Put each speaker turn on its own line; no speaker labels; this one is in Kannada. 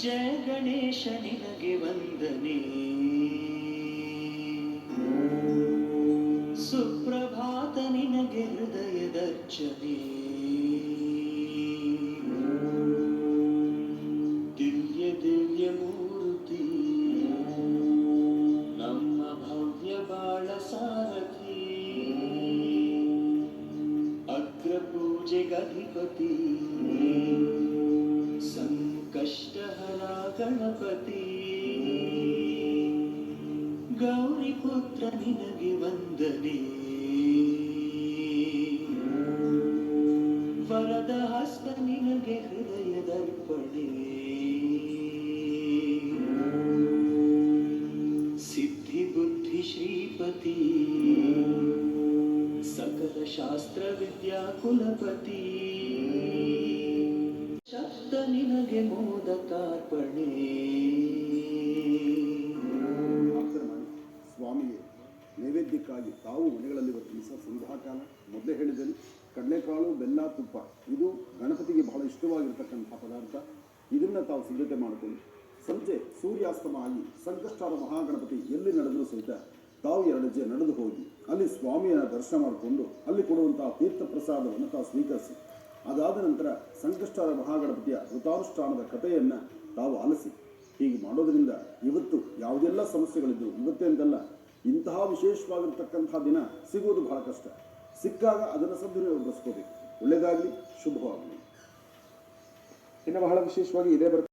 ಜಯ ಗಣೇಶ ನಿನಗೆ ವಂದನೆ, ಸುಪ್ರಭಾತ ನಿನಗೆ ಹೃದಯದರ್ಚನೆ, ದಿವ್ಯ ದಿವ್ಯ ಮೂರ್ತಿ ನಮ್ಮ ಭವ್ಯ ಬಾಳ ಸಾರಥಿ, ಅಗ್ರ ಪೂಜೆಗಧಿಪತಿ ಸಂಕಷ್ಟಹರ ಗಣಪತಿ, ಗೌರಿ ಪುತ್ರ ನಿನಗೆ ವಂದನೆ, ವರದ ಹಸ್ತ ನಿನಗೆ ಹೃದಯದರ್ಪಣೆ, ಸಿದ್ಧಿ ಬುದ್ಧಿ ಶ್ರೀಪತಿ ಸಕಲ ಶಾಸ್ತ್ರ ವಿದ್ಯಾ ಕುಲಪತಿ, ಶಬ್ದ ನಿನಗೆ ಮೋದಕಾರ್ಪಣೆ.
ಸ್ವಾಮಿಗೆ ನೈವೇದ್ಯಕ್ಕಾಗಿ ತಾವು ಮನೆಗಳಲ್ಲಿ ವರ್ತಿಸ ಸಂಧ್ಯಾಕಾಲ ಮೊದಲೇ ಹೇಳಿದಲ್ಲಿ ಕಡಲೆಕಾಳು ಬೆಲ್ಲ ತುಪ್ಪ ಇದು ಗಣಪತಿಗೆ ಬಹಳ ಇಷ್ಟವಾಗಿರ್ತಕ್ಕಂಥ ಪದಾರ್ಥ. ಇದನ್ನು ತಾವು ಸಿದ್ಧತೆ ಮಾಡಿಕೊಂಡು ಸಂಜೆ ಸೂರ್ಯಾಸ್ತಮ ಆಗಿ ಸಂಕಷ್ಟಾರ ಮಹಾಗಣಪತಿ ಎಲ್ಲಿ ನಡೆದರೂ ಸಹಿತ ತಾವು 2 ಹೆಜ್ಜೆ ನಡೆದು ಹೋಗಿ ಅಲ್ಲಿ ಸ್ವಾಮಿಯ ದರ್ಶನ ಮಾಡಿಕೊಂಡು ಅಲ್ಲಿ ಕೊಡುವಂತಹ ತೀರ್ಥ ಪ್ರಸಾದವನ್ನು ತಾವು ಸ್ವೀಕರಿಸಿ, ಅದಾದ ನಂತರ ಸಂಕಷ್ಟಾರ ಮಹಾಗಣಪತಿಯ ವೃತಾನುಷ್ಠಾನದ ಕಥೆಯನ್ನು ತಾವು ಆಲಿಸಿ. ಹೀಗೆ ಮಾಡೋದರಿಂದ ಇವತ್ತು ಯಾವುದೆಲ್ಲ ಸಮಸ್ಯೆಗಳಿದ್ದವು ಇವತ್ತೇ ಅಂತಲ್ಲ, ಇಂತಹ ವಿಶೇಷವಾಗಿರ್ತಕ್ಕಂಥ ದಿನ ಸಿಗುವುದು ಬಹಳ ಕಷ್ಟ. ಸಿಕ್ಕಾಗ ಅದನ್ನು ಸದ್ವಿನಿಯೋಗಗೊಳಿಸ್ಕೋಬೇಕು. ಒಳ್ಳೆಯದಾಗಲಿ, ಶುಭವಾಗಲಿ. ಇನ್ನು ಬಹಳ ವಿಶೇಷವಾಗಿ ಇದೇ ಬರುತ್ತೆ.